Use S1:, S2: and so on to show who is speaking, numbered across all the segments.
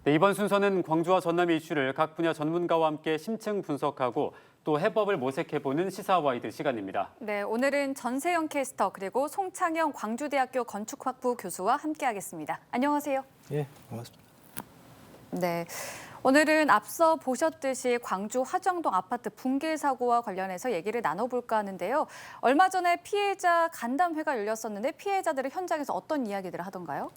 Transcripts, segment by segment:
S1: 네, 이번 순서는 광주와 전남의 이슈를 각 분야 전문가와 함께 심층 분석하고 또 해법을 모색해보는 시사와이드 시간입니다.
S2: 네, 오늘은 전세영 캐스터 그리고 송창영 광주대학교 건축학부 교수와 함께하겠습니다. 안녕하세요.
S3: 예, 반갑습니다.
S2: 네, 오늘은 앞서 보셨듯이 광주 화정동 아파트 붕괴 사고와 관련해서 얘기를 나눠볼까 하는데요. 얼마 전에 피해자 간담회가 열렸었는데 피해자들은 현장에서 어떤 이야기들을 하던가요?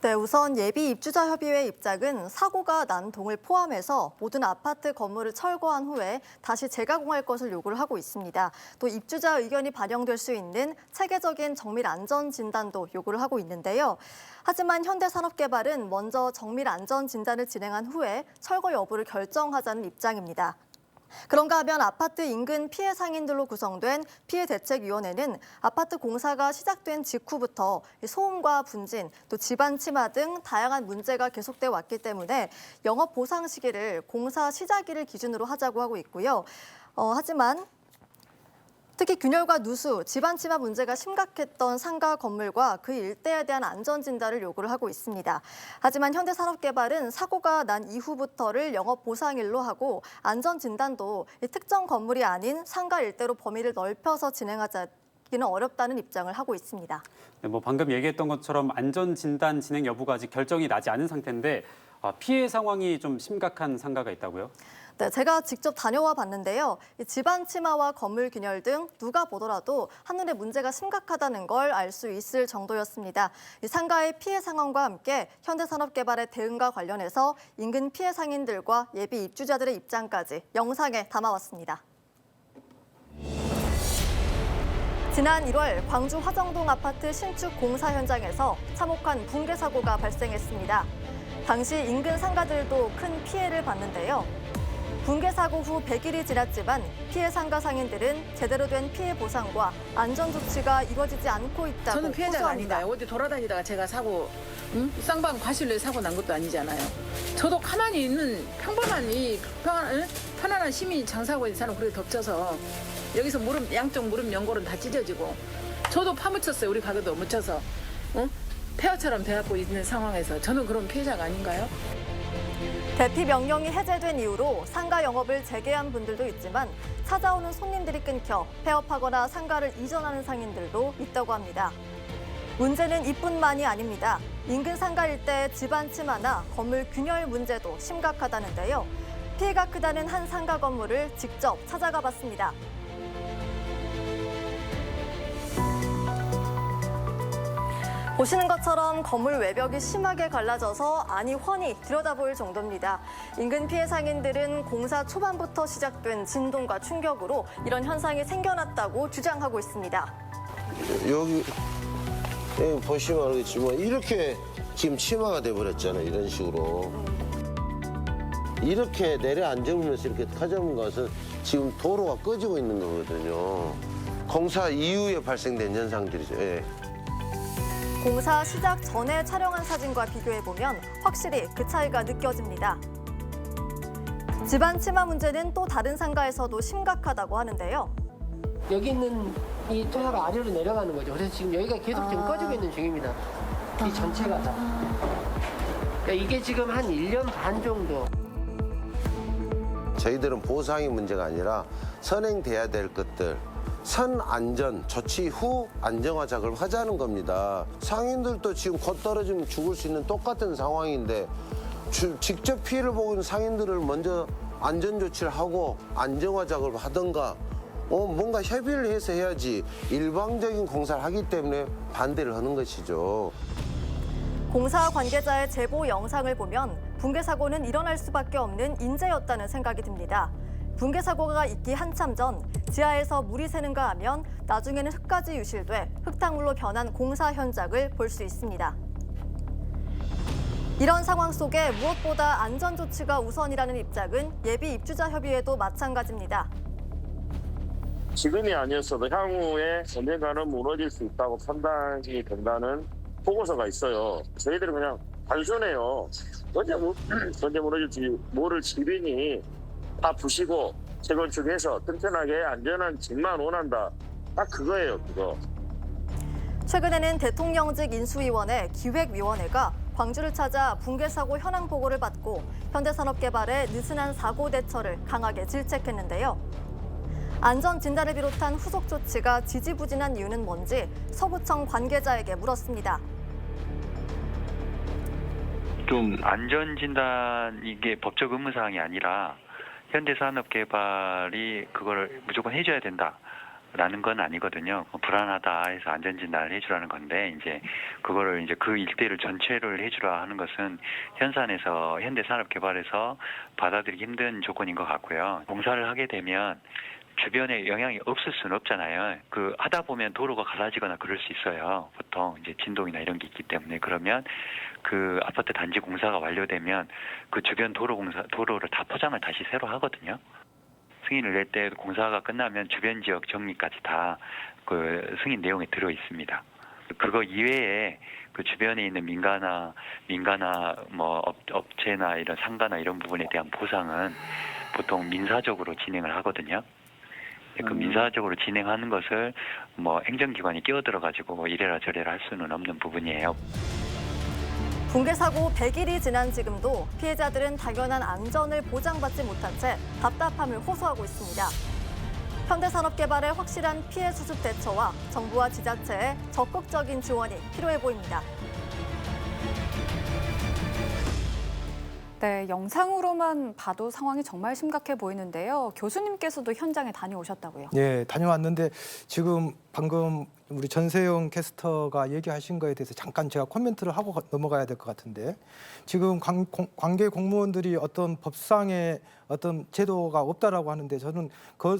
S4: 네, 우선 예비 입주자 협의회 입장은 사고가 난 동을 포함해서 모든 아파트 건물을 철거한 후에 다시 재가공할 것을 요구를 하고 있습니다. 또 입주자 의견이 반영될 수 있는 체계적인 정밀 안전 진단도 요구를 하고 있는데요. 하지만 현대산업개발은 먼저 정밀 안전 진단을 진행한 후에 철거 여부를 결정하자는 입장입니다. 그런가 하면 아파트 인근 피해 상인들로 구성된 피해대책위원회는 아파트 공사가 시작된 직후부터 소음과 분진, 또 집안 침하 등 다양한 문제가 계속돼 왔기 때문에 영업 보상 시기를 공사 시작일을 기준으로 하자고 하고 있고요. 하지만 특히 균열과 누수, 집안 침하 문제가 심각했던 상가 건물과 그 일대에 대한 안전 진단을 요구를 하고 있습니다. 하지만 현대산업개발은 사고가 난 이후부터를 영업 보상일로 하고 안전 진단도 특정 건물이 아닌 상가 일대로 범위를 넓혀서 진행하기는 어렵다는 입장을 하고 있습니다.
S1: 네, 방금 얘기했던 것처럼 안전 진단 진행 여부가 아직 결정이 나지 않은 상태인데 피해 상황이 좀 심각한 상가가 있다고요?
S4: 네, 제가 직접 다녀와 봤는데요. 집안 침하와 건물 균열 등 누가 보더라도 한눈에 문제가 심각하다는 걸 알 수 있을 정도였습니다. 상가의 피해 상황과 함께 현대산업개발의 대응과 관련해서 인근 피해 상인들과 예비 입주자들의 입장까지 영상에 담아왔습니다. 지난 1월 광주 화정동 아파트 신축 공사 현장에서 참혹한 붕괴 사고가 발생했습니다. 당시 인근 상가들도 큰 피해를 봤는데요. 붕괴 사고 후 100일이 지났지만 피해 상가 상인들은 제대로 된 피해 보상과 안전 조치가 이루어지지 않고 있다고
S5: 저는 피해자가
S4: 호소합니다.
S5: 아닌가요? 어디 돌아다니다가 제가 사고, 쌍방 과실로 사고 난 것도 아니잖아요. 저도 가만히 있는 평범한 편안한 시민 장사고에 사는 그렇게 덮쳐서 여기서 양쪽 무릎 연골은 다 찢어지고 저도 파묻혔어요. 우리 가게도 묻혀서 폐허처럼 돼갖고 있는 상황에서 저는 그런 피해자가 아닌가요?
S4: 대피 명령이 해제된 이후로 상가 영업을 재개한 분들도 있지만 찾아오는 손님들이 끊겨 폐업하거나 상가를 이전하는 상인들도 있다고 합니다. 문제는 이뿐만이 아닙니다. 인근 상가 일대의 집안 침하나 건물 균열 문제도 심각하다는데요. 피해가 크다는 한 상가 건물을 직접 찾아가 봤습니다. 보시는 것처럼 건물 외벽이 심하게 갈라져서 안이 훤히 들여다보일 정도입니다. 인근 피해 상인들은 공사 초반부터 시작된 진동과 충격으로 이런 현상이 생겨났다고 주장하고 있습니다.
S6: 여기 보시면 알겠지만 이렇게 지금 침하가 돼버렸잖아요. 이런 식으로. 이렇게 내려앉으면서 이렇게 터져온 것은 지금 도로가 꺼지고 있는 거거든요. 공사 이후에 발생된 현상들이죠. 예.
S4: 공사 시작 전에 촬영한 사진과 비교해보면 확실히 그 차이가 느껴집니다. 집안 침하 문제는 또 다른 상가에서도 심각하다고 하는데요.
S7: 여기 있는 이 토사가 아래로 내려가는 거죠. 그래서 지금 여기가 계속 지금 꺼지고 있는 중입니다. 이 전체가 다. 그러니까 이게 지금 한 1년 반 정도.
S6: 저희들은 보상이 문제가 아니라 선행돼야 될 것들. 선안전 조치 후 안정화 작업을 하자는 겁니다. 상인들도 지금 곧 떨어지면 죽을 수 있는 똑같은 상황인데 직접 피해를 보고 있는 상인들을 먼저 안전 조치를 하고 안정화 작업을 하던가 뭔가 협의를 해서 해야지 일방적인 공사를 하기 때문에 반대를 하는 것이죠.
S4: 공사 관계자의 제보 영상을 보면 붕괴 사고는 일어날 수밖에 없는 인재였다는 생각이 듭니다. 붕괴 사고가 있기 한참 전 지하에서 물이 새는가 하면 나중에는 흙까지 유실돼 흙탕물로 변한 공사 현장을 볼 수 있습니다. 이런 상황 속에 무엇보다 안전 조치가 우선이라는 입장은 예비 입주자 협의회도 마찬가지입니다.
S8: 지금이 아니었어도 향후에 언젠가는 무너질 수 있다고 판단이 된다는 보고서가 있어요. 저희들은 그냥 단순해요. 언제 무너질지 모를 지빈이 다 부시고 재건축해서 튼튼하게 안전한 집만 원한다. 딱 그거예요, 그거.
S4: 최근에는 대통령직 인수위원회 기획위원회가 광주를 찾아 붕괴 사고 현황 보고를 받고 현대산업개발의 느슨한 사고 대처를 강하게 질책했는데요. 안전 진단을 비롯한 후속 조치가 지지부진한 이유는 뭔지 서구청 관계자에게 물었습니다.
S3: 좀 안전진단 이게 법적 의무사항이 아니라 현대산업개발이 그걸 무조건 해줘야 된다라는 건 아니거든요. 불안하다 해서 안전진단을 해주라는 건데 이제 그거를 이제 그 일대를 전체를 해주라 하는 것은 현산에서 현대산업개발에서 받아들이기 힘든 조건인 것 같고요. 공사를 하게 되면 주변에 영향이 없을 수는 없잖아요. 그 하다 보면 도로가 갈라지거나 그럴 수 있어요. 보통 이제 진동이나 이런 게 있기 때문에 그러면 그 아파트 단지 공사가 완료되면 그 주변 도로를 다 포장을 다시 새로 하거든요. 승인을 낼 때 공사가 끝나면 주변 지역 정리까지 다 그 승인 내용에 들어 있습니다. 그거 이외에 그 주변에 있는 민가나 뭐 업체나 이런 상가나 이런 부분에 대한 보상은 보통 민사적으로 진행을 하거든요. 그 민사적으로 진행하는 것을 뭐 행정기관이 끼어들어 가지고 이래라 저래라 할 수는 없는 부분이에요.
S4: 붕괴 사고 100일이 지난 지금도 피해자들은 당연한 안전을 보장받지 못한 채 답답함을 호소하고 있습니다. 현대산업개발의 확실한 피해 수습 대처와 정부와 지자체의 적극적인 지원이 필요해 보입니다.
S2: 네, 영상으로만 봐도 상황이 정말 심각해 보이는데요. 교수님께서도 현장에 다녀오셨다고요.
S9: 네, 다녀왔는데 지금 방금 우리 전세영 캐스터가 얘기하신 거에 대해서 잠깐 제가 코멘트를 하고 넘어가야 될 것 같은데 지금 관계 공무원들이 어떤 법상의 어떤 제도가 없다라고 하는데 저는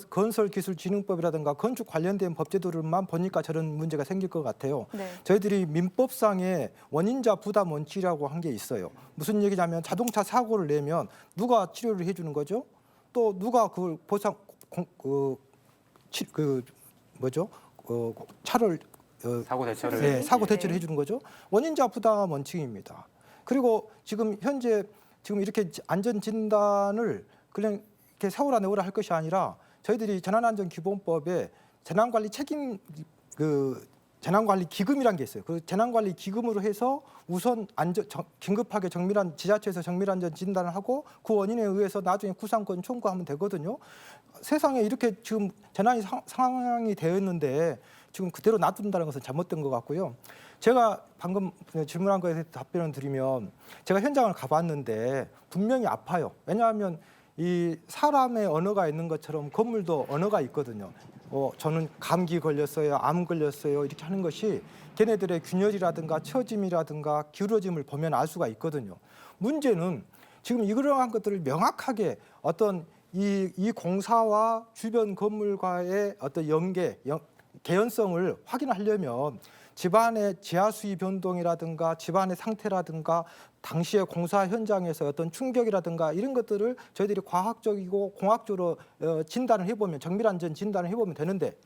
S9: 건설기술진흥법이라든가 건축 관련된 법제도를만 보니까 저런 문제가 생길 것 같아요.
S2: 네.
S9: 저희들이 민법상에 원인자 부담 원칙이라고 한 게 있어요. 무슨 얘기냐면 자동차 사고를 내면 누가 치료를 해주는 거죠? 또 누가 그걸 보상 차를
S1: 사고 대처를.
S9: 네, 사고 대처를 해주는 거죠. 원인자 부담 원칙입니다. 그리고 지금 현재 이렇게 안전 진단을 그냥 이렇게 세워라 내워라 할 것이 아니라 저희들이 재난안전기본법에 재난관리 책임 재난관리 기금이란 게 있어요. 그 재난관리 기금으로 해서 우선 긴급하게 지자체에서 정밀안전 진단을 하고 그 원인에 의해서 나중에 구상권 청구하면 되거든요. 세상에 이렇게 지금 재난이 상황이 되었는데 지금 그대로 놔둔다는 것은 잘못된 것 같고요. 제가 방금 질문한 거에 대해서 답변을 드리면 제가 현장을 가봤는데 분명히 아파요. 왜냐하면 이 사람의 언어가 있는 것처럼 건물도 언어가 있거든요. 저는 감기 걸렸어요, 암 걸렸어요 이렇게 하는 것이 걔네들의 균열이라든가 처짐이라든가 기울어짐을 보면 알 수가 있거든요. 문제는 지금 이러한 것들을 명확하게 어떤 이 공사와 주변 건물과의 어떤 개연성을 확인하려면 집안의 지하수위 변동이라든가 집안의 상태라든가 당시의 공사 현장에서 어떤 충격이라든가 이런 것들을 저희들이 과학적이고 공학적으로 진단을 해보면 정밀안전 진단을 해보면 되는데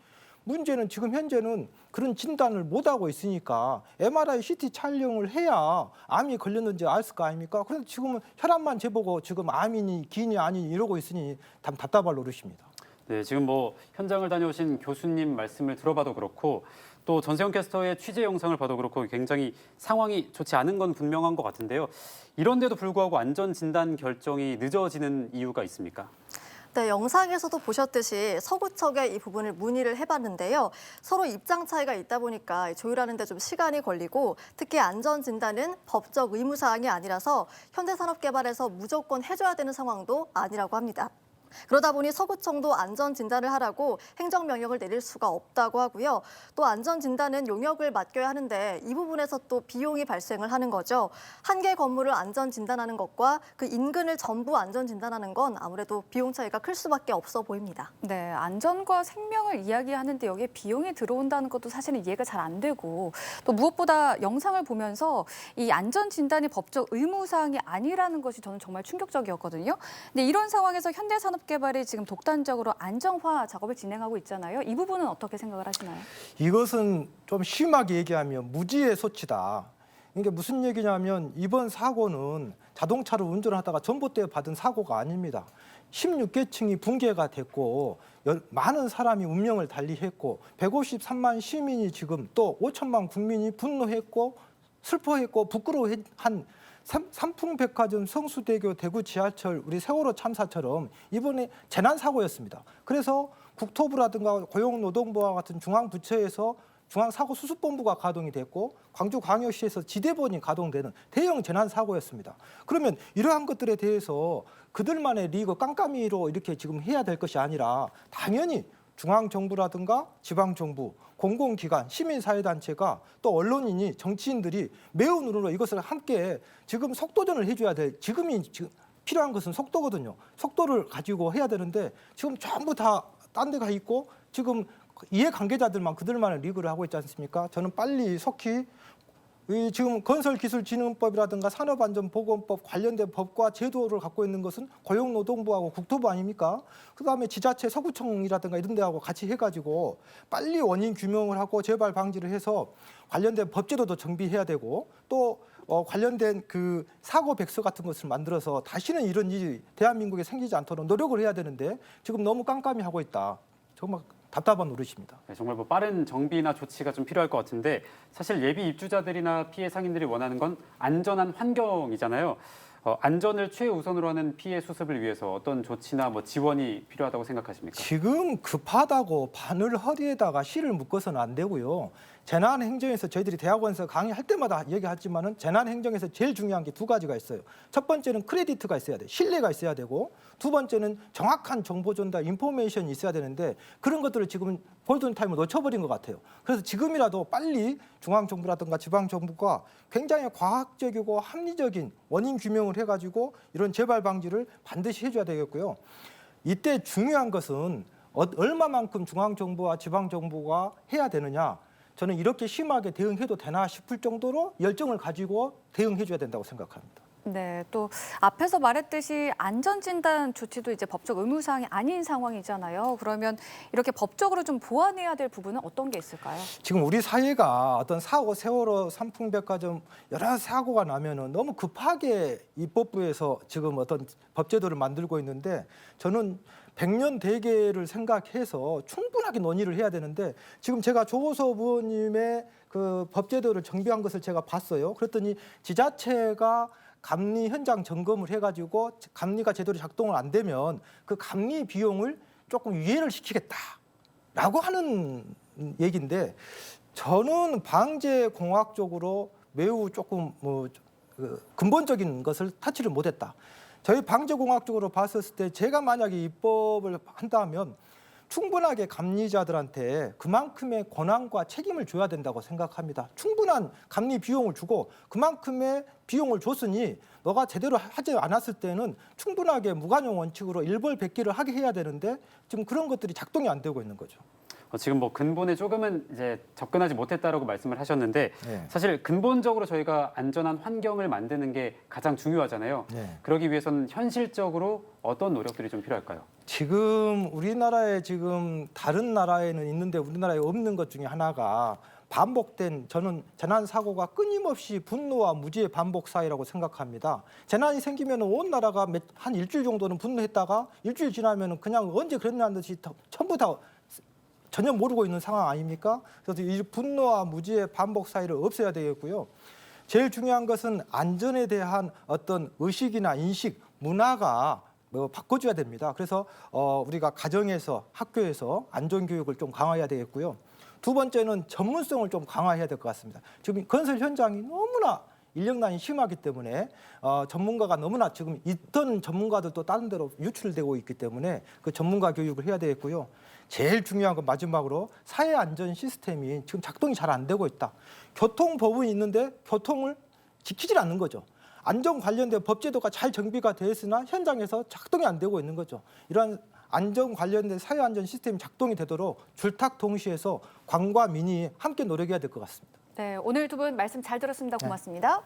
S9: 문제는 지금 현재는 그런 진단을 못하고 있으니까 MRI, CT 촬영을 해야 암이 걸렸는지 알 거 아닙니까? 그런데 지금은 혈압만 재보고 지금 암이니 기인이 아니니 이러고 있으니 답답할 노릇입니다.
S1: 네, 지금 뭐 현장을 다녀오신 교수님 말씀을 들어봐도 그렇고 또 전세영 캐스터의 취재 영상을 봐도 그렇고 굉장히 상황이 좋지 않은 건 분명한 것 같은데요. 이런데도 불구하고 안전 진단 결정이 늦어지는 이유가 있습니까?
S4: 네, 영상에서도 보셨듯이 서구청에 이 부분을 문의를 해봤는데요. 서로 입장 차이가 있다 보니까 조율하는 데 좀 시간이 걸리고 특히 안전 진단은 법적 의무 사항이 아니라서 현대산업개발에서 무조건 해줘야 되는 상황도 아니라고 합니다. 그러다 보니 서구청도 안전 진단을 하라고 행정명령을 내릴 수가 없다고 하고요. 또 안전 진단은 용역을 맡겨야 하는데 이 부분에서 또 비용이 발생을 하는 거죠. 한 개 건물을 안전 진단하는 것과 그 인근을 전부 안전 진단하는 건 아무래도 비용 차이가 클 수밖에 없어 보입니다.
S2: 네, 안전과 생명을 이야기하는데 여기에 비용이 들어온다는 것도 사실은 이해가 잘 안 되고 또 무엇보다 영상을 보면서 이 안전 진단이 법적 의무 사항이 아니라는 것이 저는 정말 충격적이었거든요. 근데 이런 상황에서 현대산업개발이 지금 독단적으로 안정화 작업을 진행하고 있잖아요. 이 부분은 어떻게 생각을 하시나요?
S9: 이것은 좀 심하게 얘기하면 무지의 소치다. 이게 무슨 얘기냐면 이번 사고는 자동차를 운전하다가 전봇대에 받은 사고가 아닙니다. 16계층이 붕괴가 됐고 많은 사람이 운명을 달리했고 153만 시민이 지금 또 5천만 국민이 분노했고 슬퍼했고 부끄러워한 삼풍백화점, 성수대교, 대구 지하철, 우리 세월호 참사처럼 이번에 재난사고였습니다. 그래서 국토부라든가 고용노동부와 같은 중앙부처에서 중앙사고수습본부가 가동이 됐고 광주광역시에서 지대본이 가동되는 대형 재난사고였습니다. 그러면 이러한 것들에 대해서 그들만의 리그 깜깜이로 이렇게 지금 해야 될 것이 아니라 당연히 중앙정부라든가 지방정부, 공공기관, 시민사회단체가 또 언론인이 정치인들이 매우 눈으로 이것을 함께 지금 속도전을 해줘야 될 지금 필요한 것은 속도거든요. 속도를 가지고 해야 되는데 지금 전부 다 딴 데 가 있고 지금 이해관계자들만 그들만의 리그를 하고 있지 않습니까? 저는 빨리 속히 이 지금 건설기술진흥법이라든가 산업안전보건법 관련된 법과 제도를 갖고 있는 것은 고용노동부하고 국토부 아닙니까? 그다음에 지자체 서구청이라든가 이런 데하고 같이 해가지고 빨리 원인 규명을 하고 재발 방지를 해서 관련된 법제도도 정비해야 되고 또 관련된 그 사고 백서 같은 것을 만들어서 다시는 이런 일이 대한민국에 생기지 않도록 노력을 해야 되는데 지금 너무 깜깜이 하고 있다. 정말 답답한 노릇입니다.
S1: 네, 정말 뭐 빠른 정비나 조치가 좀 필요할 것 같은데 사실 예비 입주자들이나 피해 상인들이 원하는 건 안전한 환경이잖아요. 안전을 최우선으로 하는 피해 수습을 위해서 어떤 조치나 뭐 지원이 필요하다고 생각하십니까?
S9: 지금 급하다고 바늘 허리에다가 실을 묶어서는 안 되고요. 재난행정에서 저희들이 대학원에서 강의할 때마다 얘기하지만은 재난행정에서 제일 중요한 게 두 가지가 있어요. 첫 번째는 크레디트가 있어야 돼, 신뢰가 있어야 되고 두 번째는 정확한 정보 전달, 인포메이션이 있어야 되는데 그런 것들을 지금 골든타임을 놓쳐버린 것 같아요. 그래서 지금이라도 빨리 중앙정부라든가 지방정부가 굉장히 과학적이고 합리적인 원인 규명을 해가지고 이런 재발 방지를 반드시 해줘야 되겠고요. 이때 중요한 것은 얼마만큼 중앙정부와 지방정부가 해야 되느냐. 저는 이렇게 심하게 대응해도 되나 싶을 정도로 열정을 가지고 대응해줘야 된다고 생각합니다.
S2: 네, 또 앞에서 말했듯이 안전진단 조치도 이제 법적 의무사항이 아닌 상황이잖아요. 그러면 이렇게 법적으로 좀 보완해야 될 부분은 어떤 게 있을까요?
S9: 지금 우리 사회가 어떤 사고, 세월호, 삼풍백화점 여러 사고가 나면은 너무 급하게 입법부에서 지금 어떤 법제도를 만들고 있는데 저는 100년 대계를 생각해서 충분하게 논의를 해야 되는데 지금 제가 조호섭 의원님의 그 법제도를 정비한 것을 제가 봤어요. 그랬더니 지자체가 감리 현장 점검을 해가지고 감리가 제대로 작동을 안 되면 그 감리 비용을 조금 유예를 시키겠다라고 하는 얘기인데 저는 방재공학적으로 매우 조금 근본적인 것을 터치를 못했다. 저희 방재공학적으로 봤을 때 제가 만약에 입법을 한다면 충분하게 감리자들한테 그만큼의 권한과 책임을 줘야 된다고 생각합니다. 충분한 감리 비용을 주고 그만큼의 비용을 줬으니 너가 제대로 하지 않았을 때는 충분하게 무관용 원칙으로 일벌백계를 하게 해야 되는데 지금 그런 것들이 작동이 안 되고 있는 거죠.
S1: 지금 뭐 근본에 조금은 이제 접근하지 못했다라고 말씀을 하셨는데
S9: 네.
S1: 사실 근본적으로 저희가 안전한 환경을 만드는 게 가장 중요하잖아요.
S9: 네.
S1: 그러기 위해서는 현실적으로 어떤 노력들이 좀 필요할까요?
S9: 지금 우리나라에 지금 다른 나라에는 있는데 우리나라에 없는 것 중에 하나가 반복된 저는 재난 사고가 끊임없이 분노와 무지의 반복 사이라고 생각합니다. 재난이 생기면 온 나라가 한 일주일 정도는 분노했다가 일주일 지나면 그냥 언제 그랬냐는 듯이 전부 다 전혀 모르고 있는 상황 아닙니까? 그래서 이 분노와 무지의 반복 사이를 없애야 되겠고요. 제일 중요한 것은 안전에 대한 어떤 의식이나 인식, 문화가 바꿔줘야 됩니다. 그래서 우리가 가정에서 학교에서 안전교육을 좀 강화해야 되겠고요. 두 번째는 전문성을 좀 강화해야 될 것 같습니다. 지금 건설 현장이 너무나 인력난이 심하기 때문에 전문가가 너무나 지금 있던 전문가들도 다른 데로 유출되고 있기 때문에 그 전문가 교육을 해야 되겠고요. 제일 중요한 건 마지막으로 사회 안전 시스템이 지금 작동이 잘 안 되고 있다. 교통법은 있는데 교통을 지키질 않는 거죠. 안전 관련된 법제도가 잘 정비가 되어 있으나 현장에서 작동이 안 되고 있는 거죠. 이러한 안전 관련된 사회 안전 시스템이 작동이 되도록 줄탁 동시에서 관과 민이 함께 노력해야 될 것 같습니다.
S2: 네, 오늘 두 분 말씀 잘 들었습니다. 고맙습니다.